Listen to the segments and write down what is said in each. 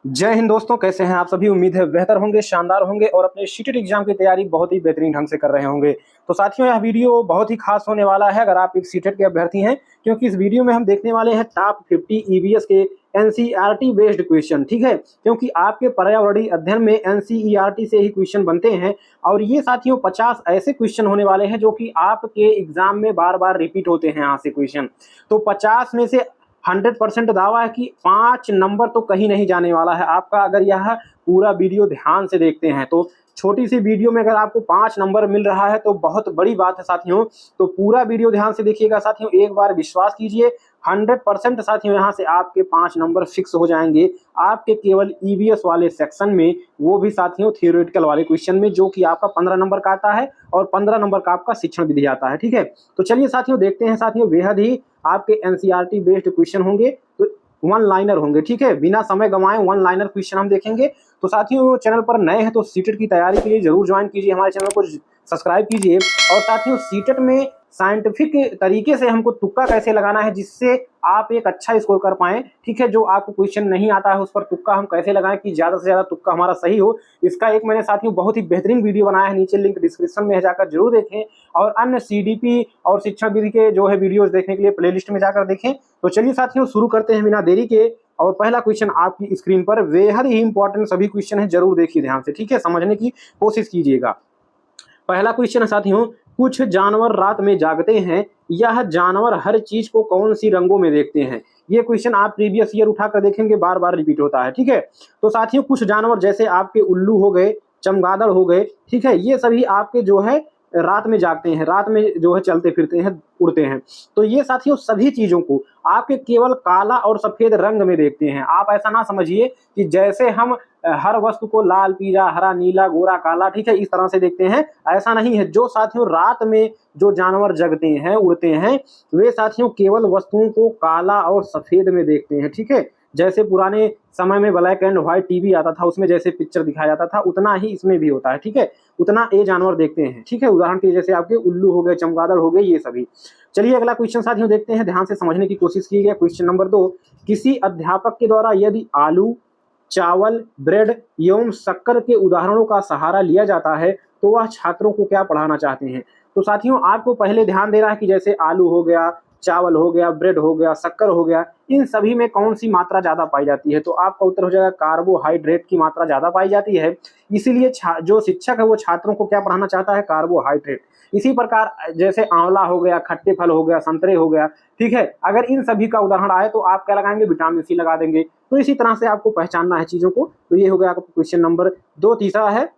जय हिंद दोस्तों, कैसे हैं आप सभी। उम्मीद है बेहतर होंगे, शानदार होंगे और अपने सीटेट एग्जाम की तैयारी बहुत ही बेहतरीन ढंग से कर रहे होंगे। तो साथियों, यह वीडियो बहुत ही खास होने वाला है अगर आप एक सीटेट के अभ्यर्थी हैं, क्योंकि इस वीडियो में हम देखने वाले हैं टॉप 50 ईवीएस के एनसीईआरटी बेस्ड क्वेश्चन। ठीक है, क्योंकि आपके पर्यावरणीय अध्ययन में एनसीईआरटी से ही क्वेश्चन बनते हैं और ये साथियों 50 ऐसे क्वेश्चन होने वाले हैं जो कि आपके एग्जाम में बार बार रिपीट होते हैं यहाँ से क्वेश्चन। तो 50 में से 100% दावा है कि 5 नंबर तो कहीं नहीं जाने वाला है आपका, अगर यह पूरा वीडियो ध्यान से देखते हैं। तो छोटी सी वीडियो में अगर आपको 5 नंबर मिल रहा है तो बहुत बड़ी बात है साथियों। तो पूरा वीडियो ध्यान से देखिएगा साथियों, एक बार विश्वास कीजिए 100% साथियों यहाँ से आपके 5 नंबर फिक्स हो जाएंगे आपके केवल ईवीएस वाले सेक्शन में, वो भी साथियों थियोरेटिकल वाले क्वेश्चन में, जो कि आपका 15 नंबर का आता है और 15 नंबर का आपका शिक्षण विधि आता है। ठीक है, तो चलिए साथियों देखते हैं साथियों, बेहद ही आपके एनसीईआरटी बेस्ड क्वेश्चन होंगे, तो वन लाइनर होंगे। ठीक है, बिना समय गंवाए वन लाइनर क्वेश्चन हम देखेंगे। तो साथियों चैनल पर नए हैं तो सीटेट की तैयारी के लिए जरूर ज्वाइन कीजिए, हमारे चैनल को सब्सक्राइब कीजिए। और साथियों सीटेट में साइंटिफिक तरीके से हमको तुक्का कैसे लगाना है जिससे आप एक अच्छा स्कोर कर पाएं। ठीक है, जो आपको क्वेश्चन नहीं आता है उस पर तुक्का हम कैसे लगाएं कि ज्यादा से ज्यादा तुक्का हमारा सही हो, इसका एक मैंने साथियों बहुत ही बेहतरीन वीडियो बनाया है, नीचे लिंक डिस्क्रिप्शन में है, जाकर जरूर देखें। और अन्य सीडीपी और शिक्षण विधि के जो है वीडियोस देखने के लिए प्लेलिस्ट में जाकर देखें। तो चलिए साथियों शुरू करते हैं बिना देरी के। और पहला क्वेश्चन आपकी स्क्रीन पर बेहद ही इंपॉर्टेंट सभी क्वेश्चन है, जरूर देखिए ध्यान से। ठीक है, समझने की कोशिश कीजिएगा। पहला क्वेश्चन है साथियों, कुछ जानवर रात में जागते हैं, यह जानवर हर चीज को कौन सी रंगों में देखते हैं। ये क्वेश्चन आप प्रीवियस ईयर उठाकर देखेंगे, बार बार रिपीट होता है। ठीक है, तो साथियों कुछ जानवर जैसे आपके उल्लू हो गए, चमगादड़ हो गए, ठीक है, ये सभी आपके जो है रात में जागते हैं, रात में जो है चलते फिरते हैं, उड़ते हैं। तो ये साथियों सभी चीजों को आपके केवल काला और सफेद रंग में देखते हैं। आप ऐसा ना समझिए कि जैसे हम हर वस्तु को लाल, पीला, हरा, नीला, गोरा, काला, ठीक है, इस तरह से देखते हैं, ऐसा नहीं है। जो साथियों रात में जो जानवर जगते हैं, उड़ते हैं, वे साथियों केवल वस्तुओं को काला और सफेद में देखते हैं। ठीक है, जैसे पुराने समय में ब्लैक एंड व्हाइट टीवी आता था, उसमें जैसे पिक्चर दिखाया जाता था, उतना ही इसमें भी होता है। ठीक है, उतना ये जानवर देखते हैं। ठीक है, उदाहरण के जैसे आपके उल्लू हो गए, चमगादड़ हो गए, ये सभी। चलिए अगला क्वेश्चन साथियों देखते हैं, ध्यान से समझने की कोशिश कीजिए। क्वेश्चन नंबर 2, किसी अध्यापक के द्वारा यदि आलू, चावल, ब्रेड एवं शक्कर के उदाहरणों का सहारा लिया जाता है तो वह छात्रों को क्या पढ़ाना चाहते हैं। तो साथियों आपको पहले ध्यान देना है कि जैसे आलू हो गया, चावल हो गया, ब्रेड हो गया, शक्कर हो गया, इन सभी में कौन सी मात्रा ज्यादा पाई जाती है। तो आपका उत्तर हो जाएगा कार्बोहाइड्रेट की मात्रा ज्यादा पाई जाती है। इसीलिए जो शिक्षक है वो छात्रों को क्या पढ़ाना चाहता है, कार्बोहाइड्रेट। इसी प्रकार जैसे आंवला हो गया, खट्टे फल हो गया, संतरे हो गया, ठीक है, अगर इन सभी का उदाहरण आए तो आप क्या लगाएंगे, विटामिन सी लगा देंगे। तो इसी तरह से आपको पहचानना है चीजों को। तो ये हो गया आपका क्वेश्चन नंबर 2। तीसरा है,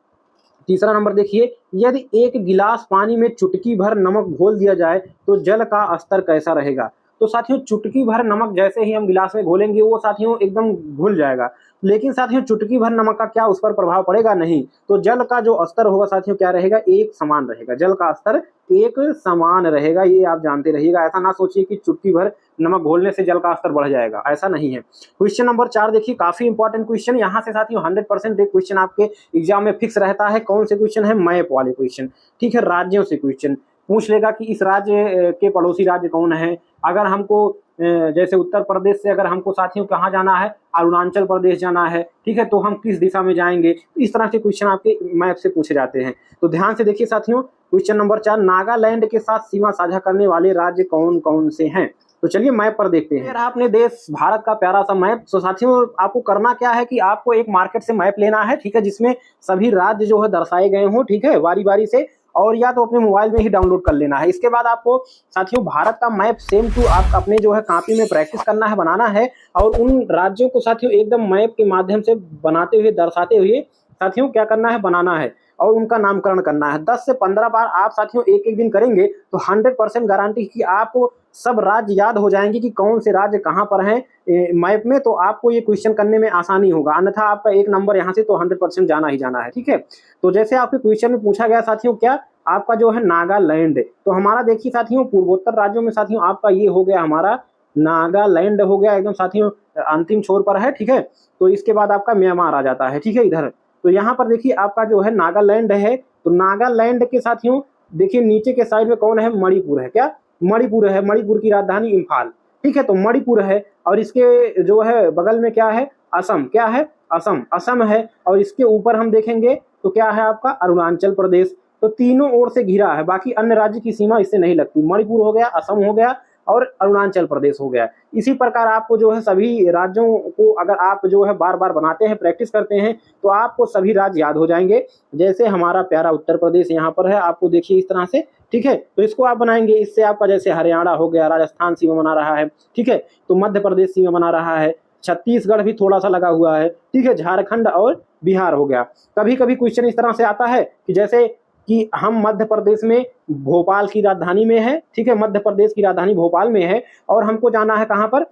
तीसरा नंबर देखिए, यदि एक गिलास पानी में चुटकी भर नमक घोल दिया जाए तो जल का स्तर कैसा रहेगा। तो साथियों चुटकी भर नमक जैसे ही हम गिलास में घोलेंगे वो साथियों एकदम घुल जाएगा, लेकिन साथियों चुटकी भर नमक का क्या उस पर प्रभाव पड़ेगा, नहीं। तो जल का जो स्तर होगा साथियों क्या रहेगा, एक समान रहेगा, जल का स्तर एक समान रहेगा, ये आप जानते रहिएगा। ऐसा ना सोचिए कि चुटकी भर नमक घोलने से जल का स्तर बढ़ जाएगा, ऐसा नहीं है। क्वेश्चन नंबर 4 देखिए, काफी इंपॉर्टेंट क्वेश्चन, यहाँ से साथियों 100% एक क्वेश्चन आपके एग्जाम में फिक्स रहता है। कौन से क्वेश्चन है, मैप वाले क्वेश्चन। ठीक है, राज्यों से क्वेश्चन पूछ लेगा कि इस राज्य के पड़ोसी राज्य कौन है। अगर हमको जैसे उत्तर प्रदेश से अगर हमको साथियों कहाँ जाना है, अरुणाचल प्रदेश जाना है, ठीक है, तो हम किस दिशा में जाएंगे। इस तरह के क्वेश्चन आपके मैप से पूछे जाते हैं। तो ध्यान से देखिए साथियों, क्वेश्चन नंबर 4, नागालैंड के साथ सीमा साझा करने वाले राज्य कौन कौन से हैं। तो चलिए मैप पर देखते हैं। आपने देश भारत का प्यारा सा मैप। तो साथियों आपको करना क्या है कि आपको एक मार्केट से मैप लेना है, ठीक है, जिसमें सभी राज्य जो है दर्शाए गए हों, ठीक है, बारी बारी से, और या तो अपने मोबाइल में ही डाउनलोड कर लेना है। इसके बाद आपको साथियों भारत का मैप सेम टू आप अपने जो है कॉपी में प्रैक्टिस करना है, बनाना है, और उन राज्यों को साथियों एकदम मैप के माध्यम से बनाते हुए, दर्शाते हुए साथियों क्या करना है, बनाना है और उनका नामकरण करना है। 10 से 15 बार आप साथियों एक एक दिन करेंगे तो 100% गारंटी कि आपको सब राज्य याद हो जाएंगे कि कौन से राज्य कहाँ पर हैं मैप में। तो आपको ये क्वेश्चन करने में आसानी होगा, अन्यथा आपका एक नंबर यहाँ से तो 100% जाना ही जाना है। ठीक है, तो जैसे आपके क्वेश्चन में पूछा गया साथियों क्या, आपका जो है नागालैंड। तो हमारा देखिए साथियों पूर्वोत्तर राज्यों में साथियों आपका ये हो गया, हमारा नागालैंड हो गया एकदम साथियों अंतिम छोर पर है। ठीक है, तो इसके बाद आपका म्यांमार आ जाता है। ठीक है, इधर तो यहाँ पर देखिए आपका जो है नागालैंड है। तो नागालैंड के साथियों देखिए नीचे के साइड में कौन है, मणिपुर है। क्या, मणिपुर है, मणिपुर की राजधानी इम्फाल। ठीक है, तो मणिपुर है, और इसके जो है बगल में क्या है, असम। क्या है, असम, असम है, और इसके ऊपर हम देखेंगे तो क्या है आपका अरुणाचल प्रदेश। तो तीनों ओर से घिरा है, बाकी अन्य राज्य की सीमा इससे नहीं लगती। मणिपुर हो गया, असम हो गया और अरुणाचल प्रदेश हो गया। इसी प्रकार आपको जो है सभी राज्यों को अगर आप जो है बार बार बनाते हैं, प्रैक्टिस करते हैं, तो आपको सभी राज्य याद हो जाएंगे। जैसे हमारा प्यारा उत्तर प्रदेश यहाँ पर है, आपको देखिए इस तरह से, ठीक है। तो इसको आप बनाएंगे, इससे आपका जैसे हरियाणा हो गया, राजस्थान सीमा बना रहा है, ठीक है। तो मध्य प्रदेश सीमा बना रहा है, छत्तीसगढ़ भी थोड़ा सा लगा हुआ है, ठीक है। झारखंड और बिहार हो गया। कभी कभी क्वेश्चन इस तरह से आता है कि जैसे कि हम मध्य प्रदेश में भोपाल की राजधानी में है, ठीक है, मध्य प्रदेश की राजधानी भोपाल में है, और हमको जाना है कहाँ पर,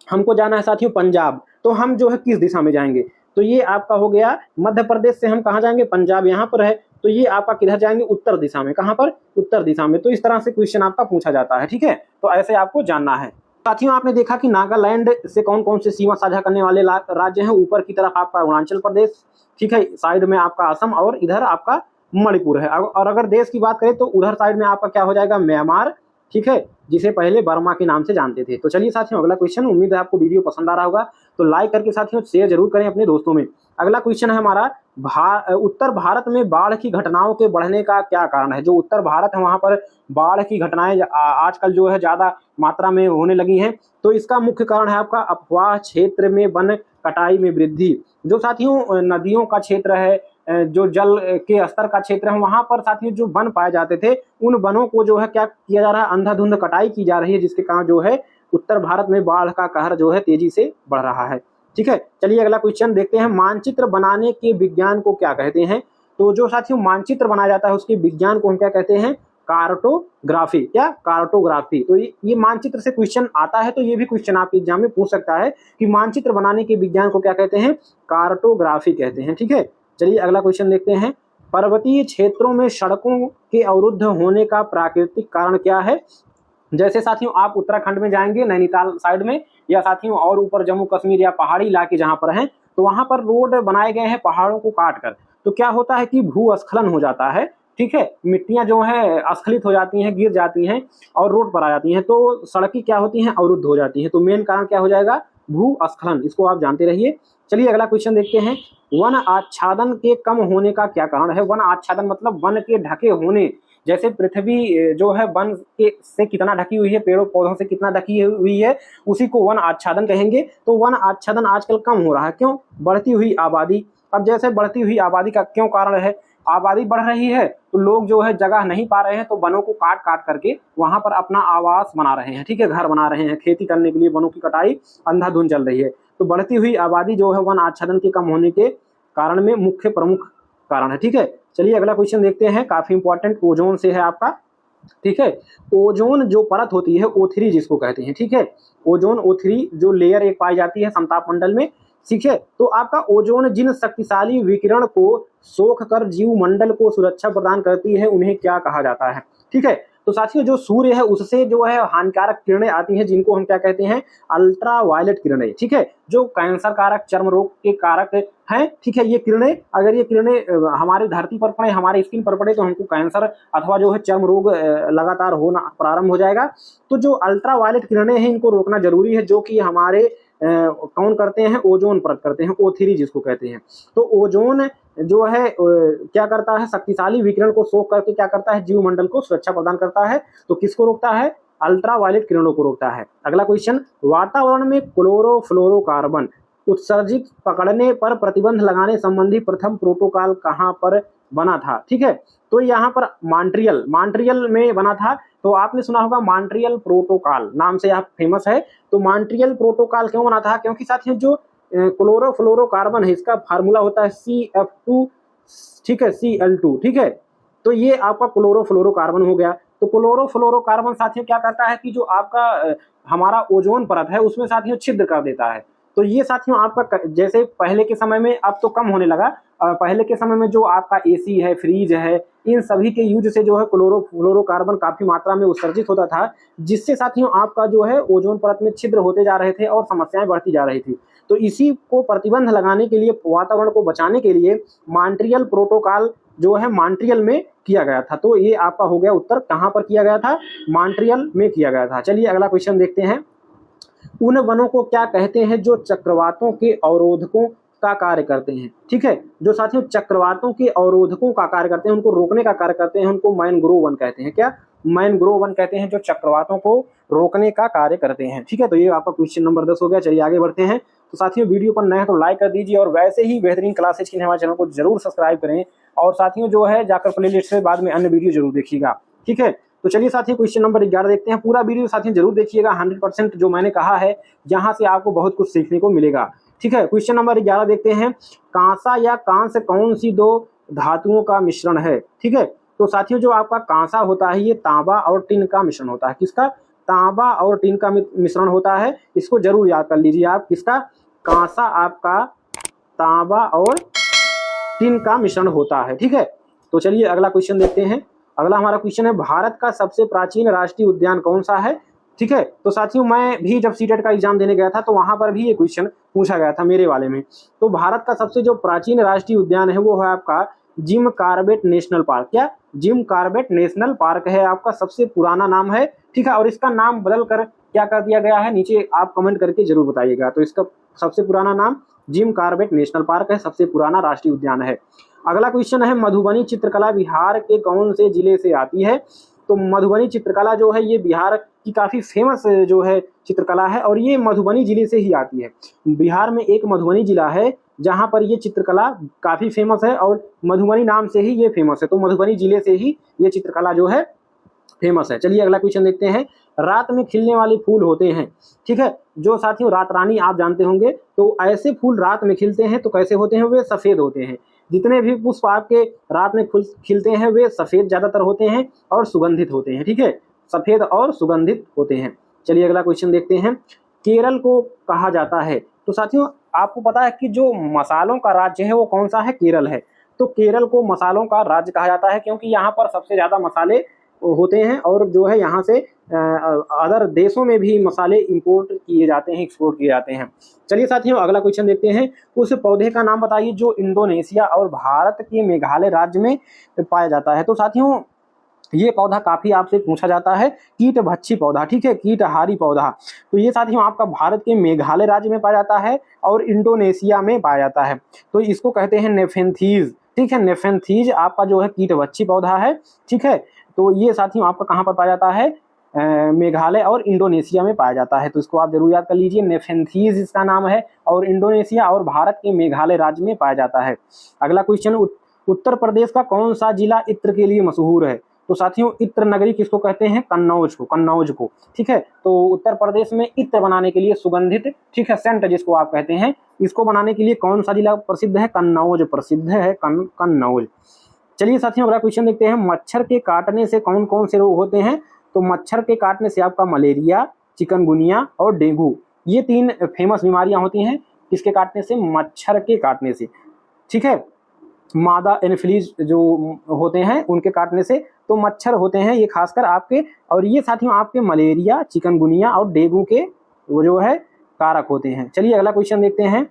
हमको जाना है साथियों पंजाब। तो हम जो है किस दिशा में जाएंगे, तो ये आपका हो गया मध्य प्रदेश से हम कहाँ जाएंगे, पंजाब यहाँ पर है, तो ये आपका किधर जाएंगे, उत्तर दिशा में। कहाँ पर, उत्तर दिशा में। तो इस तरह से क्वेश्चन आपका पूछा जाता है, ठीक है। तो ऐसे आपको जानना है। साथियों आपने देखा कि नागालैंड से कौन कौन से सीमा साझा करने वाले राज्य हैं। ऊपर की तरफ आपका अरुणाचल प्रदेश, ठीक है, साइड में आपका असम, और इधर आपका मणिपुर है। और अगर देश की बात करें तो उधर साइड में आपका क्या हो जाएगा, म्यांमार, ठीक है, जिसे पहले बर्मा के नाम से जानते थे। तो चलिए साथियों अगला क्वेश्चन, उम्मीद है आपको वीडियो पसंद आ रहा होगा, तो लाइक करके साथियों शेयर जरूर करें अपने दोस्तों में। अगला क्वेश्चन है हमारा, उत्तर भारत में बाढ़ की घटनाओं के बढ़ने का क्या कारण है। जो उत्तर भारत है वहां पर बाढ़ की घटनाएं आजकल जो है ज्यादा मात्रा में होने लगी हैं। तो इसका मुख्य कारण है आपका अफवाह क्षेत्र में वन कटाई में वृद्धि। जो साथियों नदियों का क्षेत्र है, जो जल के स्तर का क्षेत्र है, वहां पर साथियों जो वन पाए जाते थे, उन वनों को जो है क्या किया जा रहा है, अंधाधुंध कटाई की जा रही है, जिसके कारण जो है उत्तर भारत में बाढ़ का कहर जो है तेजी से बढ़ रहा है, ठीक है। चलिए अगला क्वेश्चन देखते हैं, मानचित्र बनाने के विज्ञान को क्या कहते हैं। तो जो साथियों मानचित्र बनाया जाता है उसके विज्ञान को हम क्या कहते हैं, कार्टोग्राफी। क्या, कार्टोग्राफी। तो ये मानचित्र से क्वेश्चन आता है, तो ये भी क्वेश्चन आपके एग्जाम में पूछ सकता है कि मानचित्र बनाने के विज्ञान को क्या कहते हैं, कार्टोग्राफी कहते हैं, ठीक है। चलिए अगला क्वेश्चन देखते हैं, पर्वतीय क्षेत्रों में सड़कों के अवरुद्ध होने का प्राकृतिक कारण क्या है। जैसे साथियों आप उत्तराखंड में जाएंगे, नैनीताल साइड में, या साथियों और ऊपर जम्मू कश्मीर या पहाड़ी इलाके जहां पर हैं, तो वहां पर रोड बनाए गए हैं पहाड़ों को काट कर। तो क्या होता है कि भूस्खलन हो जाता है, ठीक है, मिट्टियां जो है स्खलित हो जाती हैं, गिर जाती हैं और रोड पर आ जाती हैं, तो सड़कें क्या होती हैं, अवरुद्ध हो जाती हैं। तो मेन कारण क्या हो जाएगा, भूस्खलन। इसको आप जानते रहिए। चलिए अगला क्वेश्चन देखते हैं, वन आच्छादन के कम होने का क्या कारण है। वन आच्छादन मतलब वन के ढके होने। जैसे पृथ्वी जो है वन के से कितना ढकी हुई है, पेड़ों पौधों से कितना ढकी हुई है, उसी को वन आच्छादन कहेंगे। तो वन आच्छादन आजकल कम हो रहा है, क्यों, बढ़ती हुई आबादी। अब जैसे बढ़ती हुई आबादी का क्यों कारण है, आबादी बढ़ रही है तो लोग जो है जगह नहीं पा रहे हैं, तो वनों को काट काट करके वहां पर अपना आवास बना रहे हैं, ठीक है, घर बना रहे हैं। खेती करने के लिए वनों की कटाई अंधाधुंध चल रही है। तो बढ़ती हुई आबादी जो है वन आच्छादन के कम होने के कारण में मुख्य प्रमुख कारण है, ठीक है। चलिए अगला क्वेश्चन देखते हैं, काफी इंपॉर्टेंट, ओजोन से है आपका, ठीक है। ओजोन जो परत होती है, O3 जिसको कहते हैं, ठीक है, ओजोन O3 जो लेयर एक पाई जाती है समताप मंडल में, ठीक है। तो आपका ओजोन जिन शक्तिशाली विकिरण को सोख कर जीव मंडल को सुरक्षा प्रदान करती है, उन्हें क्या कहा जाता है, ठीक है। तो साथियों जो सूर्य है उससे जो है हानिकारक किरणें आती हैं, जिनको हम क्या कहते हैं, अल्ट्रा वायलेट किरणें, ठीक है, जो कैंसर कारक, चर्म रोग के कारक हैं, ठीक है। ये किरणें, अगर ये किरणें हमारी धरती पर पड़े, हमारे स्किन पर पड़े, तो हमको कैंसर अथवा जो है चर्म रोग लगातार होना प्रारंभ हो जाएगा। तो जो अल्ट्रा वायलेट किरणें हैं इनको रोकना जरूरी है, जो कि हमारे कौन करते हैं, ओजोन परत करते हैं, O3 जिसको कहते हैं। तो ओजोन जो है क्या करता है, शक्तिशाली विकिरण को सोख करके क्या करता है, जीव मंडल को सुरक्षा प्रदान करता है। तो किसको रोकता है, अल्ट्रा वायलेट किरणों को रोकता है। अगला क्वेश्चन, वातावरण में क्लोरोफ्लोरोकार्बन उत्सर्जित पकड़ने पर प्रतिबंध लगाने संबंधी प्रथम प्रोटोकॉल कहां पर बना था, ठीक है। तो यहाँ पर मॉन्ट्रियल में बना था। तो आपने सुना होगा मॉन्ट्रियल प्रोटोकॉल, नाम से यह फेमस है। तो मॉन्ट्रियल प्रोटोकॉल क्यों बना था, क्योंकि साथियों जो क्लोरोफ्लोरोकार्बन है इसका फार्मूला होता है CF2, ठीक है, Cl2, ठीक है। तो ये आपका क्लोरोफ्लोरोकार्बन हो गया। तो क्लोरोफ्लोरोकार्बन साथियों क्या करता है कि जो आपका हमारा ओजोन परत है उसमें साथियों छिद्र कर देता है। तो ये साथियों आपका जैसे पहले के समय में, अब तो कम होने लगा, पहले के समय में जो आपका AC है, फ्रीज है, इन सभी के यूज से जो है क्लोरोफ्लोरोकार्बन काफी मात्रा में उत्सर्जित होता था, जिससे साथियों आपका जो है ओजोन परत में छिद्र होते जा रहे थे और समस्याएं बढ़ती जा रही थी। तो इसी को प्रतिबंध लगाने के लिए, वातावरण को बचाने के लिए मॉन्ट्रियल प्रोटोकॉल जो है मॉन्ट्रियल में किया गया था। तो ये आपका हो गया उत्तर, कहां पर किया गया था, मॉन्ट्रियल में किया गया था। चलिए अगला क्वेश्चन देखते हैं, उन वनों को क्या कहते हैं जो चक्रवातों के अवरोधकों का कार्य करते हैं। ठीक है, जो साथियों चक्रवातों के अवरोधकों का कार्य करते हैं, उनको रोकने का कार्य करते हैं, उनको मैनग्रोव वन कहते हैं। क्या? मैनग्रोव वन कहते हैं, जो चक्रवातों को रोकने का कार्य करते हैं। ठीक है, तो ये आपका क्वेश्चन नंबर 10 हो गया। चलिए आगे बढ़ते हैं। तो साथियों वीडियो पर नए हैं तो लाइक कर दीजिए और वैसे ही बेहतरीन क्लासेज के लिए हमारे चैनल को जरूर सब्सक्राइब करें और साथियों जो है जाकर प्लेलिस्ट से बाद में अन्य वीडियो जरूर देखिएगा। ठीक है, तो चलिए साथियों क्वेश्चन नंबर 11 देखते हैं। पूरा वीडियो साथियों जरूर देखिएगा, 100% जो मैंने कहा है यहाँ से आपको बहुत कुछ सीखने को मिलेगा। ठीक है, क्वेश्चन नंबर 11 देखते हैं। कांसा या कांस्य कौन सी दो धातुओं का मिश्रण है? ठीक है, तो साथियों जो आपका कांसा होता है ये तांबा और टिन का मिश्रण होता है। किसका? तांबा और टिन का मिश्रण होता है। इसको जरूर याद कर लीजिए आप। किसका? कांसा आपका तांबा और टिन का मिश्रण होता है। ठीक है, तो चलिए अगला क्वेश्चन देखते हैं। अगला हमारा क्वेश्चन है, भारत का सबसे प्राचीन राष्ट्रीय उद्यान कौन सा है? ठीक है, तो साथियों मैं भी जब सीटेट का एग्जाम देने गया था तो वहां पर भी ये क्वेश्चन पूछा गया था मेरे वाले में। तो भारत का सबसे जो प्राचीन राष्ट्रीय उद्यान है वो है आपका जिम कॉर्बेट नेशनल पार्क। क्या? जिम कॉर्बेट नेशनल पार्क है आपका सबसे पुराना नाम है। ठीक है, और इसका नाम बदल कर क्या कर दिया गया है नीचे आप कमेंट करके जरूर बताइएगा। तो इसका सबसे पुराना नाम जिम कॉर्बेट नेशनल पार्क है, सबसे पुराना राष्ट्रीय उद्यान है। अगला क्वेश्चन है, मधुबनी चित्रकला बिहार के कौन से जिले से आती है? तो मधुबनी चित्रकला जो है ये बिहार की काफी फेमस जो है चित्रकला है और ये मधुबनी जिले से ही आती है। बिहार में एक मधुबनी जिला है जहां पर ये चित्रकला काफी फेमस है और मधुबनी नाम से ही ये फेमस है। तो मधुबनी जिले से ही ये चित्रकला जो है फेमस है। चलिए अगला क्वेश्चन देखते हैं। रात में खिलने वाले फूल होते हैं। ठीक है, जो साथियों रात रानी आप जानते होंगे, तो ऐसे फूल रात में खिलते हैं तो कैसे होते हैं? वे सफेद होते हैं। जितने भी पुष्प आपके रात में खिलते हैं वे सफेद ज्यादातर होते हैं और सुगंधित होते हैं। ठीक है, सफेद और सुगंधित होते हैं। चलिए अगला क्वेश्चन देखते हैं। केरल को कहा जाता है, तो साथियों आपको पता है कि जो मसालों का राज्य है वो कौन सा है? केरल है। तो केरल को मसालों का राज्य कहा जाता है क्योंकि यहाँ पर सबसे ज्यादा मसाले होते हैं और जो है यहाँ से अदर देशों में भी मसाले इंपोर्ट किए जाते हैं, एक्सपोर्ट किए जाते हैं। चलिए साथियों अगला क्वेश्चन देखते हैं। उस पौधे का नाम बताइए जो इंडोनेशिया और भारत के मेघालय राज्य में पाया जाता है। तो साथियों ये पौधा काफी आपसे पूछा जाता है, कीटभक्षी पौधा। ठीक है, कीटहारी पौधा। तो ये साथियों आपका भारत के मेघालय राज्य में पाया जाता है और इंडोनेशिया में पाया जाता है। तो इसको कहते हैं नेफेंथीज। ठीक है, नेफेंथीज आपका जो है कीटभक्षी पौधा है। ठीक है, तो ये साथियों आपका कहाँ पर पाया जाता है? मेघालय और इंडोनेशिया में पाया जाता है। तो इसको आप जरूर याद कर लीजिए, नेफेंथीज इसका नाम है और इंडोनेशिया और भारत के मेघालय राज्य में पाया जाता है। अगला क्वेश्चन, उत्तर प्रदेश का कौन सा जिला इत्र के लिए मशहूर है? तो साथियों इत्र नगरी किसको कहते हैं? कन्नौज को, कन्नौज को। ठीक है, तो उत्तर प्रदेश में इत्र बनाने के लिए सुगंधित, ठीक है, सेंट जिसको आप कहते हैं, इसको बनाने के लिए कौन सा जिला प्रसिद्ध है? कन्नौज प्रसिद्ध है, कन्नौज। चलिए साथियों अगला क्वेश्चन देखते हैं। मच्छर के काटने से कौन कौन से रोग होते हैं? तो मच्छर के काटने से आपका मलेरिया, चिकनगुनिया और डेंगू, ये 3 फेमस बीमारियां होती हैं। किसके काटने से? मच्छर के काटने से। ठीक है, मादा एनोफिलीज जो होते हैं उनके काटने से। तो मच्छर होते हैं ये खासकर आपके, और ये साथियों आपके मलेरिया, चिकनगुनिया और डेंगू के वो जो है कारक होते हैं। चलिए अगला क्वेश्चन देखते हैं।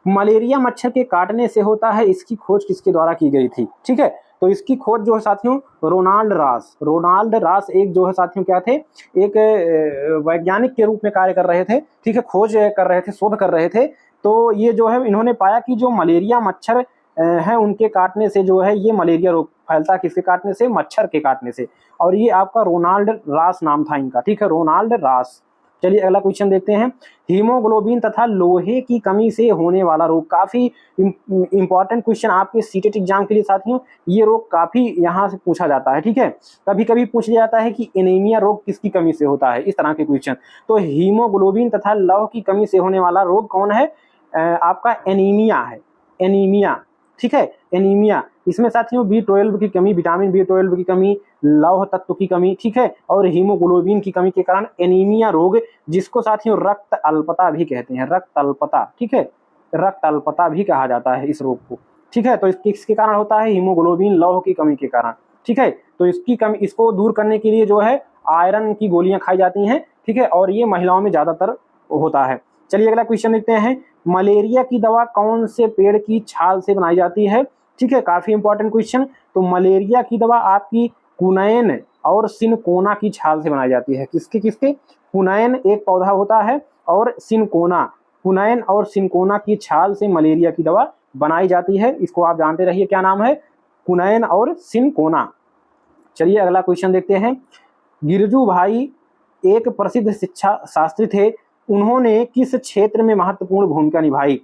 मलेरिया मच्छर के काटने से होता है, इसकी खोज किसके द्वारा की गई थी? ठीक है, तो इसकी खोज जो है साथियों रोनाल्ड रास एक जो है साथियों क्या थे? एक वैज्ञानिक के रूप में कार्य कर रहे थे। ठीक है, खोज कर रहे थे, शोध कर रहे थे। तो ये जो है इन्होंने पाया कि जो मलेरिया मच्छर है उनके काटने से जो है ये मलेरिया रोग फैलता है। किसके काटने से? मच्छर के काटने से। और ये आपका रोनाल्ड रास नाम था इनका। ठीक है, रोनाल्ड रास। चलिए अगला क्वेश्चन देखते हैं। हीमोग्लोबिन तथा लोहे की कमी से होने वाला रोग, काफी इंपॉर्टेंट क्वेश्चन आपके सीटेट एग्जाम के लिए साथियों। ये रोग काफी यहाँ से पूछा जाता है। ठीक है, कभी कभी पूछ लिया जाता है कि एनीमिया रोग किसकी कमी से होता है, इस तरह के क्वेश्चन। तो हीमोग्लोबिन तथा लौह की कमी से होने वाला रोग कौन है? आपका एनीमिया है, एनीमिया। ठीक है, एनीमिया। इसमें साथियों B12 की कमी, विटामिन B12 की कमी, लौह तत्व की कमी, ठीक है, और हीमोग्लोबिन की कमी के कारण एनीमिया रोग, जिसको साथियों रक्त अल्पता भी कहते हैं, रक्त अल्पता। ठीक है, रक्त अल्पता भी कहा जाता है इस रोग को। ठीक है, तो इसके कारण होता है हीमोग्लोबिन लौह की कमी के कारण। ठीक है, तो इसकी कमी, इसको दूर करने के लिए जो है आयरन की गोलियां खाई जाती हैं। ठीक है, और ये महिलाओं में ज्यादातर होता है। चलिए अगला क्वेश्चन देखते हैं। मलेरिया की दवा कौन से पेड़ की छाल से बनाई जाती है? ठीक है, काफी इंपॉर्टेंट क्वेश्चन। तो मलेरिया की दवा आपकी कुनैन और सिनकोना की छाल से बनाई जाती है। किसके किसके? कुनैन एक पौधा होता है और सिनकोना कुनैन और सिनकोना की छाल से मलेरिया की दवा बनाई जाती है? इसको आप जानते रहिए, क्या नाम है? कुनैन और सिनकोना। चलिए अगला क्वेश्चन देखते हैं। गिरजू भाई एक प्रसिद्ध शिक्षा शास्त्री थे, उन्होंने किस क्षेत्र में महत्वपूर्ण भूमिका निभाई?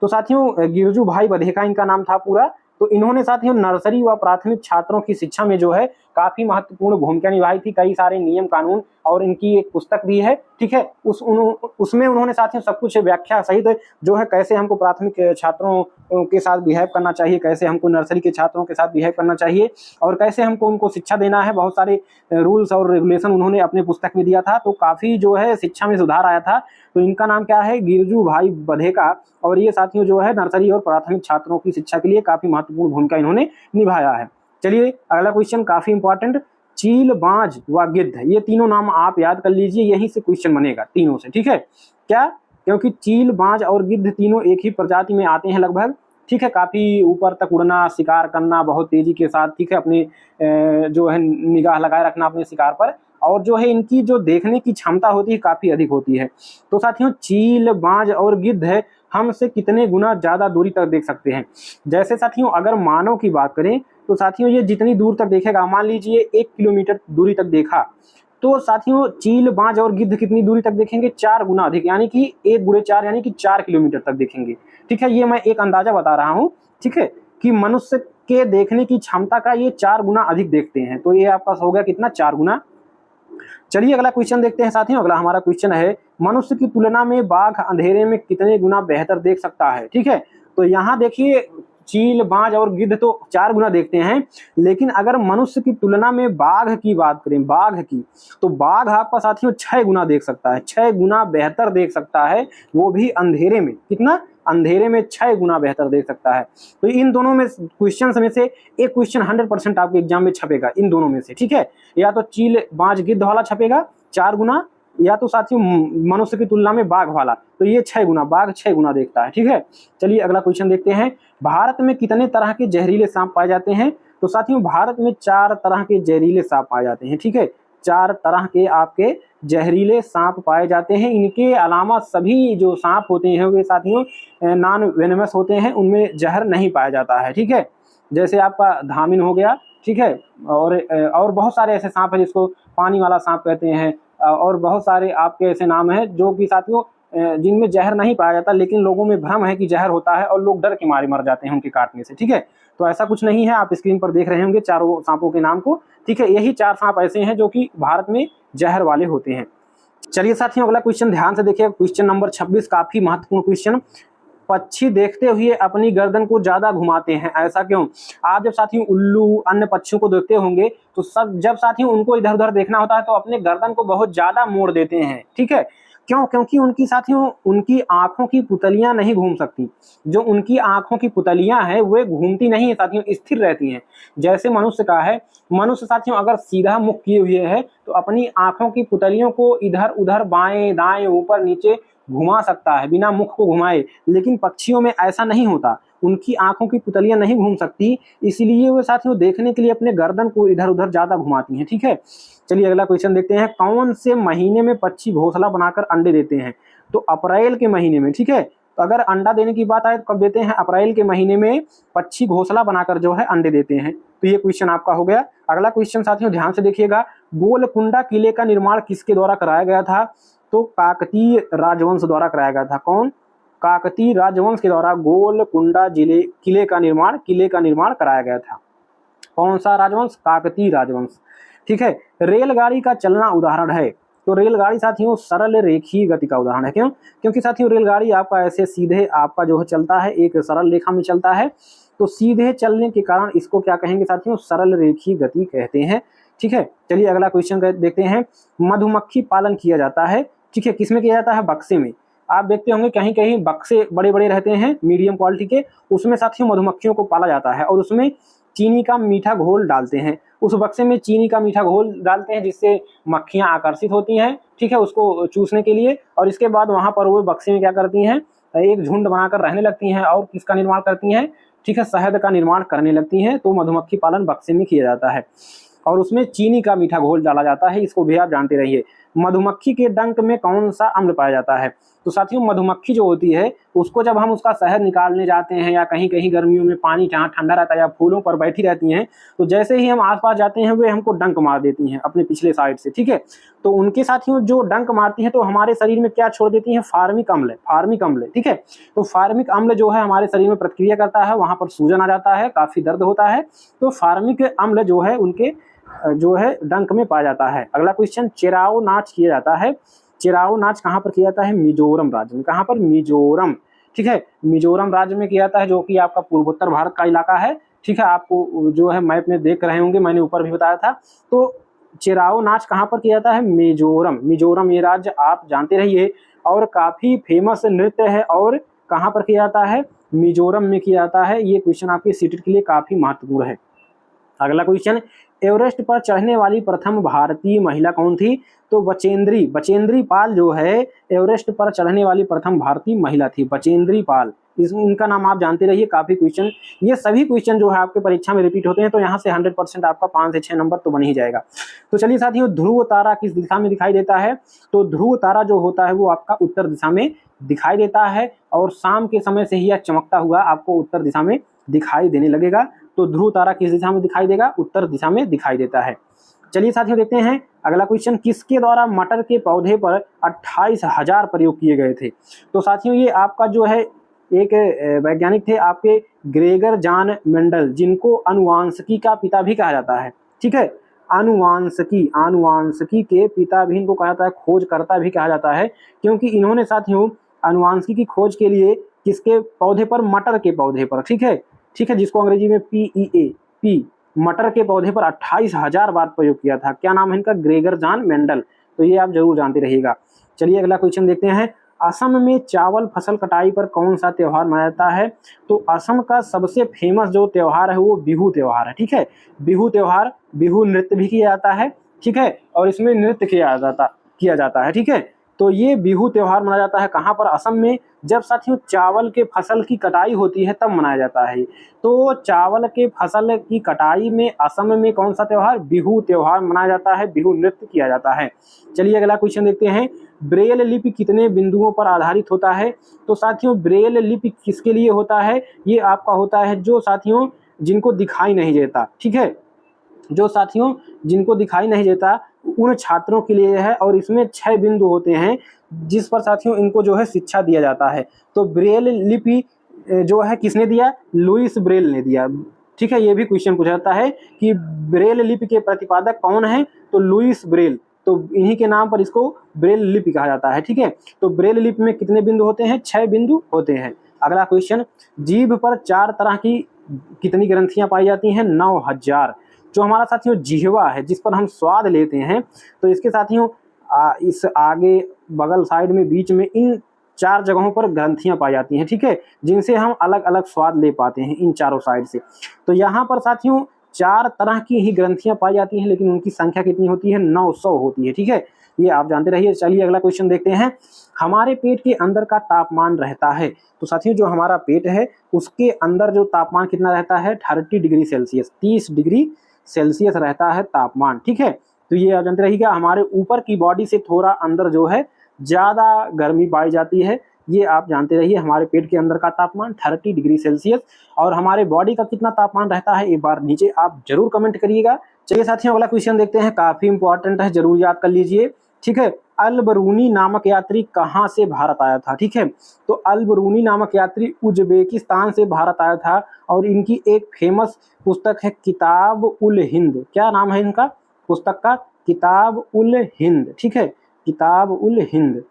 तो साथियों गिरजू भाई बधेका इनका नाम था पूरा। तो इन्होंने साथियों नर्सरी व प्राथमिक छात्रों की शिक्षा में जो है काफी महत्वपूर्ण भूमिका निभाई थी। कई सारे नियम कानून और इनकी एक पुस्तक भी है, ठीक है। उसमें उन्होंने साथियों सब कुछ व्याख्या सहित जो है कैसे हमको प्राथमिक छात्रों के साथ बिहेव करना चाहिए, कैसे हमको नर्सरी के छात्रों के साथ बिहेव करना चाहिए और कैसे हमको उनको शिक्षा देना है, बहुत सारे रूल्स और रेगुलेशन उन्होंने अपने पुस्तक में दिया था। तो काफी जो है शिक्षा में सुधार आया था। तो इनका नाम क्या है? गिरजू भाई बधेका। और ये साथियों जो है नर्सरी और प्राथमिक छात्रों की शिक्षा के लिए काफी महत्वपूर्ण भूमिका इन्होंने निभाया है। चलिए अगला क्वेश्चन काफी इंपॉर्टेंट। चील, बाज व गिद्ध, ये तीनों नाम आप याद कर लीजिए, यहीं से क्वेश्चन बनेगा तीनों से, ठीक है। क्या? क्योंकि चील, बाज और गिद्ध तीनों एक ही प्रजाति में आते हैं लगभग, ठीक है। काफी ऊपर तक उड़ना, शिकार करना बहुत तेजी के साथ, ठीक है। अपने जो है निगाह लगाए रखना अपने शिकार पर, और जो है इनकी जो देखने की क्षमता होती है काफी अधिक होती है। तो साथियों चील, बाज और गिद्ध है हमसे कितने गुना ज्यादा दूरी तक देख सकते हैं? जैसे साथियों अगर मानव की बात करें तो साथियों ये जितनी दूर तक देखेगा, मान लीजिए 1 किलोमीटर दूरी तक देखा, तो साथियों चील, बाज और गिद्ध कितनी दूरी तक देखेंगे? 4 गुना अधिक, यानी कि 1 गुणे 4 यानी कि 4 किलोमीटर तक देखेंगे, ठीक है। ये मैं एक अंदाजा बता रहा हूँ, ठीक है, कि मनुष्य के देखने की क्षमता का ये 4 गुना अधिक देखते हैं। तो ये आपका हो गया कितना? 4 गुना। चलिए अगला क्वेश्चन देखते हैं साथियों। अगला हमारा क्वेश्चन है, मनुष्य की तुलना में बाघ अंधेरे में कितने गुना बेहतर देख सकता है? ठीक है, तो यहाँ देखिए चील, बाज और गिद्ध तो 4 गुना देखते हैं, लेकिन अगर मनुष्य की तुलना में बाघ की बात करें, बाघ की, तो बाघ आपका साथियों 6 गुना देख सकता है, 6 गुना बेहतर देख सकता है, वो भी अंधेरे में। कितना? अंधेरे में 6 गुना बेहतर देख सकता है। तो इन दोनों में क्वेश्चन में से एक क्वेश्चन 100% आपके एग्जाम में छपेगा, इन दोनों में से, ठीक है। या तो चील, बाज, गिद्ध वाला छपेगा 4 गुना, या तो साथियों मनुष्य की तुलना में बाघ वाला, तो ये 6 गुना, बाघ 6 गुना देखता है, ठीक है। चलिए अगला क्वेश्चन देखते हैं। भारत में कितने तरह के जहरीले सांप पाए जाते हैं? तो साथियों भारत में 4 तरह के जहरीले सांप पाए जाते हैं, ठीक है। 4 तरह के आपके जहरीले सांप पाए जाते हैं। इनके अलावा सभी जो सांप होते हैं वे साथियों नॉन वेनमस होते हैं, उनमें जहर नहीं पाया जाता है, ठीक है। जैसे आपका धामिन हो गया, ठीक है, और बहुत सारे ऐसे सांप हैं जिसको पानी वाला सांप कहते हैं, और बहुत सारे आपके ऐसे नाम हैं जो कि साथियों जिनमें जहर नहीं पाया जाता, लेकिन लोगों में भ्रम है कि जहर होता है और लोग डर के मारे मर जाते हैं उनके काटने से, ठीक है। तो ऐसा कुछ नहीं है, आप स्क्रीन पर देख रहे होंगे चारों सांपों के नाम को, ठीक है। यही 4 सांप ऐसे हैं जो कि भारत में जहर वाले होते हैं। चलिए साथियों अगला क्वेश्चन ध्यान से देखिए, क्वेश्चन नंबर 26, काफी महत्वपूर्ण क्वेश्चन। पक्षी देखते हुए अपनी गर्दन को ज्यादा घुमाते हैं, ऐसा क्यों? आप जब साथियों उल्लू, अन्य पक्षियों को देखते होंगे तो सब जब साथियों उनको इधर उधर देखना होता है तो अपने गर्दन को बहुत ज्यादा मोड़ देते हैं, ठीक है। क्यों? क्योंकि उनकी साथियों उनकी आंखों की पुतलियां नहीं घूम सकती। जो उनकी आंखों की पुतलियां हैं वे घूमती नहीं है साथियों, स्थिर रहती हैं। जैसे मनुष्य का है, मनुष्य साथियों अगर सीधा मुख किए हुए है तो अपनी आंखों की पुतलियों को इधर उधर, बाएं दाएं, ऊपर नीचे घुमा सकता है बिना मुख को घुमाए, लेकिन पक्षियों में ऐसा नहीं होता, उनकी आंखों की पुतलियां नहीं घूम सकती, इसलिए वो साथियों देखने के लिए अपने गर्दन को इधर उधर ज्यादा घुमाती हैं, ठीक है। चलिए अगला क्वेश्चन देखते हैं। कौन से महीने में पक्षी घोंसला बनाकर अंडे देते हैं? तो अप्रैल के महीने में, ठीक है। तो अगर अंडा देने की बात आए तो कब देते हैं? अप्रैल के महीने में पक्षी घोंसला बनाकर जो है अंडे देते हैं। तो ये क्वेश्चन आपका हो गया। अगला क्वेश्चन साथियों ध्यान से देखिएगा, गोलकुंडा किले का निर्माण किसके द्वारा कराया गया था? तो काकतीय राजवंश द्वारा कराया गया था। कौन? काकतीय राजवंश के द्वारा गोलकुंडा किले का निर्माण कराया गया था। कौन सा राजवंश? काकतीय राजवंश, ठीक है। रेलगाड़ी का चलना उदाहरण है? तो रेलगाड़ी साथियों सरल रेखीय गति का उदाहरण है। क्यों? क्योंकि साथियों रेलगाड़ी आपका ऐसे सीधे आपका जो है चलता है, एक सरल रेखा में चलता है, तो सीधे चलने के कारण इसको क्या कहेंगे साथियों? सरल रेखीय गति कहते हैं, ठीक है। चलिए अगला क्वेश्चन देखते हैं। मधुमक्खी पालन किया जाता है, ठीक है, किसमें किया जाता है? बक्से में। आप देखते होंगे कहीं कहीं बक्से बड़े बड़े रहते हैं मीडियम क्वालिटी के, उसमें साथियों मधुमक्खियों को पाला जाता है और उसमें चीनी का मीठा घोल डालते हैं। उस बक्से में चीनी का मीठा घोल डालते हैं जिससे मक्खियां आकर्षित होती हैं, ठीक है, उसको चूसने के लिए, और इसके बाद वहां पर वो बक्से में क्या करती हैं? एक झुंड बनाकर रहने लगती हैं और किसका निर्माण करती हैं? ठीक है, शहद का निर्माण करने लगती हैं। तो मधुमक्खी पालन बक्से में किया जाता है और उसमें चीनी का मीठा घोल डाला जाता है, इसको भी आप जानते रहिए। मधुमक्खी के डंक में कौन सा अम्ल पाया जाता है? तो साथियों मधुमक्खी जो होती है उसको जब हम उसका शहद निकालने जाते हैं या कहीं कहीं गर्मियों में पानी जहाँ ठंडा रहता है या फूलों पर बैठी रहती हैं, तो जैसे ही हम आसपास जाते हैं वे हमको डंक मार देती हैं अपने पिछले साइड से, ठीक है। तो उनके साथियों जो डंक मारती हैं तो हमारे शरीर में क्या छोड़ देती हैं? फार्मिक अम्ल, फार्मिक अम्ल, ठीक है। तो फार्मिक अम्ल जो है हमारे शरीर में प्रतिक्रिया करता है, वहां पर सूजन आ जाता है, काफी दर्द होता है। तो फार्मिक अम्ल जो है उनके जो है डंक में पाया जाता है। अगला क्वेश्चन, चेराओ नाच किया जाता है। चेराओ नाच कहाँ पर किया जाता है? मिजोरम राज्य में। कहाँ पर? मिजोरम, ठीक है। मिजोरम राज्य में किया जाता है, जो कि आपका पूर्वोत्तर भारत का इलाका है, ठीक है। आपको जो है मैप में देख रहे होंगे, मैंने ऊपर भी बताया था। तो चेराओ नाच कहाँ पर किया जाता है? मिजोरम। मिजोरम ये राज्य आप जानते रहिए और काफी फेमस नृत्य है। और कहाँ पर किया जाता है? मिजोरम में किया जाता है। ये क्वेश्चन आपके सीटेट के लिए काफी महत्वपूर्ण है। अगला क्वेश्चन, एवरेस्ट पर चढ़ने वाली प्रथम भारतीय महिला कौन थी? तो बचेंद्री, बचेंद्री पाल जो है एवरेस्ट पर चढ़ने वाली प्रथम भारतीय महिला थी, बचेंद्री पाल। इनका नाम आप जानते रहिए। काफी क्वेश्चन, ये सभी क्वेश्चन जो है आपके परीक्षा में रिपीट होते हैं, तो यहाँ से 100% आपका 5 से 6 नंबर तो बन ही जाएगा। तो चलिए साथियों, ध्रुव तारा किस दिशा में दिखाई देता है? तो ध्रुव तारा जो होता है वो आपका उत्तर दिशा में दिखाई देता है और शाम के समय से ही यह चमकता हुआ आपको उत्तर दिशा में दिखाई देने लगेगा। तो ध्रुव तारा किस दिशा में दिखाई देगा? उत्तर दिशा में दिखाई देता है। चलिए साथियों देखते हैं अगला क्वेश्चन, किसके द्वारा मटर के पौधे पर 28,000 प्रयोग किए गए थे? तो साथियों ये आपका जो है एक वैज्ञानिक थे आपके ग्रेगर जॉन मेंडल, जिनको अनुवांशिकी का पिता भी कहा जाता है, ठीक है। अनुवांशिकी के पिता भी इनको कहा जाता है, खोजकर्ता भी कहा जाता है, क्योंकि इन्होंने साथियों अनुवांशिकी की खोज के लिए किसके पौधे पर? मटर के पौधे पर, ठीक है, ठीक है, जिसको अंग्रेजी में पी मटर के पौधे पर 28,000 बार प्रयोग किया था। क्या नाम है इनका? Gregor John Mendel. तो ये आप जरूर जानते रहिएगा। चलिए अगला क्वेश्चन देखते हैं, असम में चावल फसल कटाई पर कौन सा त्योहार मनाया जाता है? तो असम का सबसे फेमस जो त्योहार है वो बिहू त्योहार है, ठीक है। बिहू त्योहार, बिहू नृत्य भी किया जाता है, ठीक है, और इसमें नृत्य किया जाता है, ठीक है। तो ये बिहू त्योहार मनाया जाता है कहाँ पर? असम में। जब साथियों चावल के फसल की कटाई होती है तब मनाया जाता है। तो चावल के फसल की कटाई में असम में कौन सा त्योहार? बिहू त्योहार मनाया जाता है, बिहू नृत्य किया जाता है। चलिए अगला क्वेश्चन देखते हैं, ब्रेल लिपि कितने बिंदुओं पर आधारित होता है? तो साथियों ब्रेल लिपि किसके लिए होता है? ये आपका होता है जो साथियों जिनको दिखाई नहीं देता, ठीक है, जो साथियों जिनको दिखाई नहीं देता उन छात्रों के लिए है। और इसमें 6 बिंदु होते हैं जिस पर साथियों इनको जो है शिक्षा दिया जाता है। तो ब्रेल लिपि जो है किसने दिया? लुईस ब्रेल ने दिया, ठीक है। ये भी क्वेश्चन पूछा जाता है कि ब्रेल लिपि के प्रतिपादक कौन है? तो लुईस ब्रेल। तो इन्हीं के नाम पर इसको ब्रेल लिपि कहा जाता है, ठीक है। तो ब्रेल लिपि में कितने बिंदु होते हैं? 6 बिंदु होते हैं। अगला क्वेश्चन, जीभ पर 4 तरह की कितनी ग्रंथियां पाई जाती हैं? 9,000। जो हमारा साथियों जिह्वा है जिस पर हम स्वाद लेते हैं, तो इसके साथियों इस आगे बगल साइड में बीच में इन 4 जगहों पर ग्रंथियां पाई जाती हैं, ठीक है, जिनसे हम अलग अलग स्वाद ले पाते हैं इन चारों साइड से। तो यहाँ पर साथियों 4 तरह की ही ग्रंथियां पाई जाती हैं, लेकिन उनकी संख्या कितनी होती है? 900 होती है, ठीक है। ये आप जानते रहिए। चलिए अगला क्वेश्चन देखते हैं, हमारे पेट के अंदर का तापमान रहता है? तो साथियों जो हमारा पेट है उसके अंदर जो तापमान कितना रहता है? 30 डिग्री सेल्सियस, 30 डिग्री सेल्सियस रहता है तापमान, ठीक है। तो ये आप जानते रहिएगा। हमारे ऊपर की बॉडी से थोड़ा अंदर जो है ज्यादा गर्मी पाई जाती है, ये आप जानते रहिए। हमारे पेट के अंदर का तापमान 30 डिग्री सेल्सियस। और हमारे बॉडी का कितना तापमान रहता है एक बार नीचे आप जरूर कमेंट करिएगा। चलिए साथियों अगला क्वेश्चन देखते हैं, काफी इंपॉर्टेंट है, जरूर याद कर लीजिए, ठीक है। अल बरूनी नामक यात्री कहाँ से भारत आया था? ठीक है, तो अल बरूनी नामक यात्री उज्बेकिस्तान से भारत आया था और इनकी एक फेमस पुस्तक है किताब उल हिंद। क्या नाम है इनका पुस्तक का? किताब उल हिंद, ठीक है, किताब उल हिंद,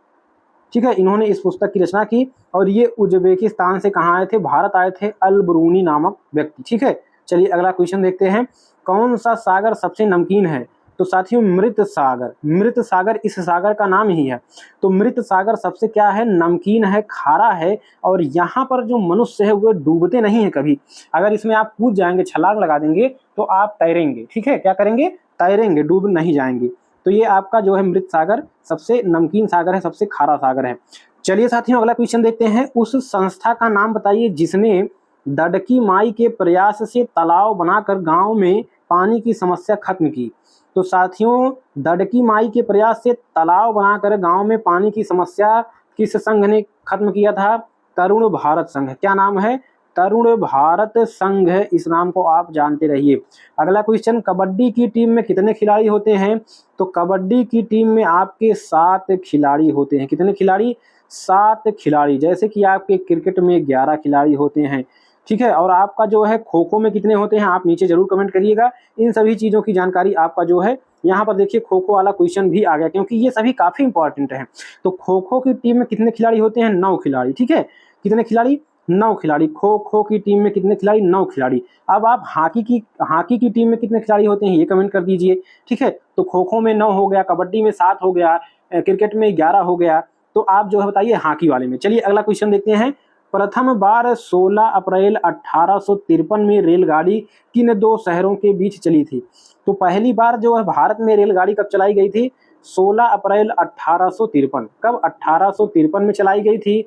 ठीक है। इन्होंने इस पुस्तक की रचना की और ये उज्बेकिस्तान से कहाँ आए थे? भारत आए थे, अल बरूनी नामक व्यक्ति, ठीक है। चलिए अगला क्वेश्चन देखते हैं, कौन सा सागर सबसे नमकीन है? तो साथियों मृत सागर, मृत सागर इस सागर का नाम ही है। तो मृत सागर सबसे क्या है? नमकीन है, खारा है और यहाँ पर जो मनुष्य है वो डूबते नहीं है कभी। अगर इसमें आप कूद जाएंगे, छलांग लगा देंगे तो आप तैरेंगे, ठीक है। क्या करेंगे? तैरेंगे, डूब नहीं जाएंगे। तो ये आपका जो है मृत सागर सबसे नमकीन सागर है, सबसे खारा सागर है। चलिए साथियों अगला क्वेश्चन देखते हैं, उस संस्था का नाम बताइए जिसने दडकी माई के प्रयास से तालाब बनाकर गांव में पानी की समस्या खत्म की। तो साथियों, दड़की माई के प्रयास से तालाब बनाकर गांव में पानी की समस्या किस संघ ने खत्म किया था? तरुण भारत संघ। क्या नाम है? तरुण भारत संघ। इस नाम को आप जानते रहिए। अगला क्वेश्चन, कबड्डी की टीम में कितने खिलाड़ी होते हैं? तो कबड्डी की टीम में आपके 7 खिलाड़ी होते हैं। कितने खिलाड़ी? 7 खिलाड़ी। जैसे कि आपके क्रिकेट में 11 खिलाड़ी होते हैं, ठीक है। और आपका जो है खो खो में कितने होते हैं, आप नीचे जरूर कमेंट करिएगा। इन सभी चीज़ों की जानकारी आपका जो है यहाँ पर देखिए, खो खो वाला क्वेश्चन भी आ गया, क्योंकि ये सभी काफ़ी इंपॉर्टेंट हैं। तो खो खो की टीम में कितने खिलाड़ी होते हैं? 9 खिलाड़ी, ठीक है। कितने खिलाड़ी? 9 खिलाड़ी। खो खो की टीम में कितने खिलाड़ी? 9 खिलाड़ी। अब आप हॉकी की टीम में कितने खिलाड़ी होते हैं, ये कमेंट कर दीजिए, ठीक है। तो खो खो में 9 हो गया, कबड्डी में 7 हो गया, क्रिकेट में 11 हो गया। तो आप जो है बताइए हॉकी वाले में। चलिए अगला क्वेश्चन देखते हैं। प्रथम बार 16 अप्रैल 1853 में रेलगाड़ी किन 2 शहरों के बीच चली थी? तो पहली बार जो है भारत में रेलगाड़ी कब चलाई गई थी? 16 अप्रैल 1853। कब? 1853 में चलाई गई थी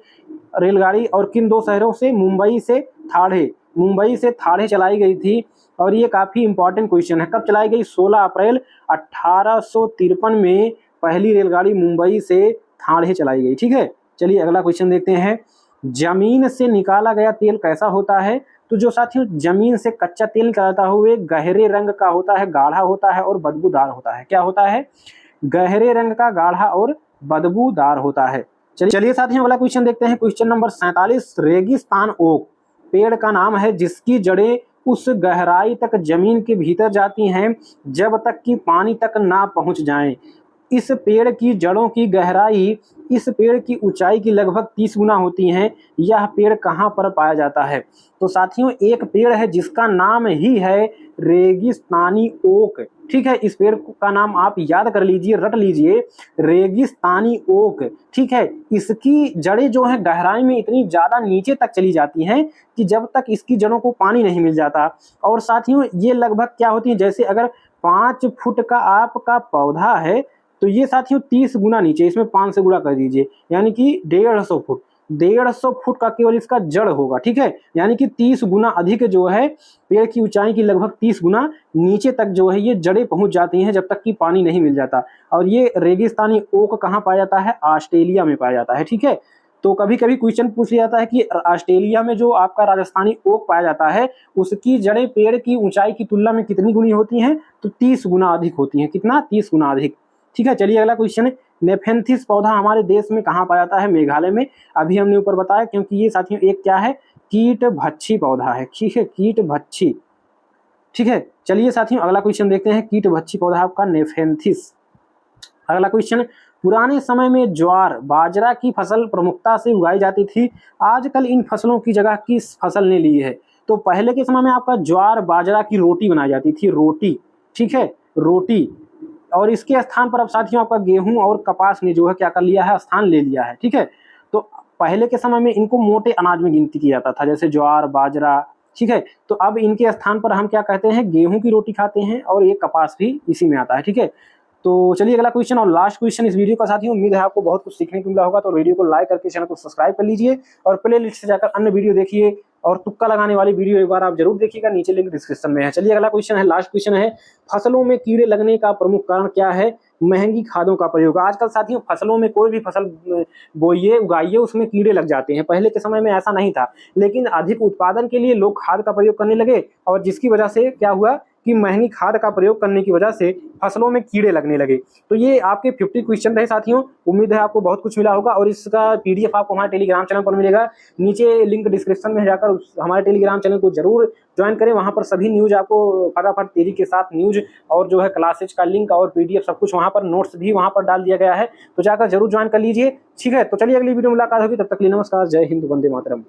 रेलगाड़ी। और किन 2 शहरों से? मुंबई से ठाणे। मुंबई से ठाणे चलाई गई थी। और ये काफ़ी इंपॉर्टेंट क्वेश्चन है। कब चलाई गई? 16 अप्रैल 1853 में पहली रेलगाड़ी मुंबई से ठाणे चलाई गई, ठीक है। चलिए अगला क्वेश्चन देखते हैं। जमीन से निकाला गया तेल कैसा होता है? तो जो साथियों, जमीन से कच्चा तेल निकालता हुए गहरे रंग का होता है, गाढ़ा होता है और बदबूदार होता है। क्या होता है? गहरे रंग का, गाढ़ा और बदबूदार होता है। चलिए साथियों अगला क्वेश्चन देखते हैं। Question number 47। रेगिस्तान ओक पेड़ का नाम है जिसकी जड़ें उस गहराई तक जमीन के भीतर जाती हैं जब तक कि पानी तक ना पहुंच जाएं। इस पेड़ की जड़ों की गहराई इस पेड़ की ऊंचाई की लगभग 30 गुना होती है। यह पेड़ कहाँ पर पाया जाता है? तो साथियों, एक पेड़ है जिसका नाम ही है रेगिस्तानी ओक, ठीक है। इस पेड़ का नाम आप याद कर लीजिए, रट लीजिए, रेगिस्तानी ओक, ठीक है। इसकी जड़ें जो है गहराई में इतनी ज़्यादा नीचे तक चली जाती हैं कि जब तक इसकी जड़ों को पानी नहीं मिल जाता। और साथियों, ये लगभग क्या होती है, जैसे अगर 5 फुट का आपका पौधा है तो ये साथियों 30 गुना नीचे, इसमें 5 से गुणा कर दीजिए, यानी कि 150 फुट। 150 फुट का केवल इसका जड़ होगा, ठीक है। यानी कि 30 गुना अधिक जो है, पेड़ की ऊंचाई की लगभग 30 गुना नीचे तक जो है ये जड़ें पहुंच जाती हैं जब तक कि पानी नहीं मिल जाता। और ये रेगिस्तानी ओक कहाँ पाया जाता है? ऑस्ट्रेलिया में पाया जाता है, ठीक है। तो कभी कभी क्वेश्चन पूछ लिया जाता है कि ऑस्ट्रेलिया में जो आपका राजस्थानी ओक पाया जाता है उसकी जड़ें पेड़ की ऊंचाई की तुलना में कितनी गुनी होती हैं? तो 30 गुना अधिक होती हैं। कितना? 30 गुना अधिक, ठीक है। चलिए अगला क्वेश्चन है। नेफेंथिस पौधा हमारे देश में कहाँ पाया जाता है? मेघालय में। अभी हमने ऊपर बताया, क्योंकि ये साथियों एक क्या है? कीट भक्षी पौधा है, ठीक है, कीट भक्षी, ठीक है। चलिए साथियों अगला क्वेश्चन देखते हैं। कीट भक्षी पौधा आपका नेफेंथिस। अगला क्वेश्चन, पुराने समय में ज्वार बाजरा की फसल प्रमुखता से उगाई जाती थी, आजकल इन फसलों की जगह किस फसल ने ली है? तो पहले के समय में आपका ज्वार बाजरा की रोटी बनाई जाती थी, रोटी, ठीक है, रोटी। और इसके स्थान पर अब साथियों आपका गेहूं और कपास ने जो है क्या कर लिया है? स्थान ले लिया है, ठीक है। तो पहले के समय में इनको मोटे अनाज में गिनती किया जाता था, जैसे ज्वार बाजरा, ठीक है। तो अब इनके स्थान पर हम क्या कहते हैं? गेहूं की रोटी खाते हैं, और ये कपास भी इसी में आता है, ठीक है। तो चलिए अगला क्वेश्चन और लास्ट क्वेश्चन इस वीडियो का साथियों, उम्मीद है आपको बहुत कुछ सीखने को मिला होगा। तो वीडियो को लाइक करके चैनल को सब्सक्राइब कर लीजिए और प्ले लिस्ट से जाकर अन्य वीडियो देखिए, और तुक्का लगाने वाली वीडियो एक बार आप जरूर देखिएगा, नीचे लिंक डिस्क्रिप्शन में है। चलिए अगला क्वेश्चन है, लास्ट क्वेश्चन है। फसलों में कीड़े लगने का प्रमुख कारण क्या है? महंगी खादों का प्रयोग। आजकल साथियों फसलों में कोई भी फसल बोइए उगाइए उसमें कीड़े लग जाते हैं। पहले के समय में ऐसा नहीं था, लेकिन अधिक उत्पादन के लिए लोग खाद का प्रयोग करने लगे, और जिसकी वजह से क्या हुआ कि महंगी खाद का प्रयोग करने की वजह से फसलों में कीड़े लगने लगे। तो ये आपके 50 क्वेश्चन रहे साथियों। उम्मीद है आपको बहुत कुछ मिला होगा, और इसका पीडीएफ आपको हमारे टेलीग्राम चैनल पर मिलेगा। नीचे लिंक डिस्क्रिप्शन में जाकर हमारे टेलीग्राम चैनल को जरूर ज्वाइन करें। वहां पर सभी न्यूज आपको फटाफट तेजी के साथ न्यूज और जो है क्लासेज का लिंक और पीडीएफ सब कुछ वहां पर, नोट्स भी वहां पर डाल दिया गया है, तो जाकर जरूर ज्वाइन कर लीजिए, ठीक है। तो चलिए अगली वीडियो में मुलाकात होगी, तब तक के लिए नमस्कार, जय हिंद, वंदे मातरम।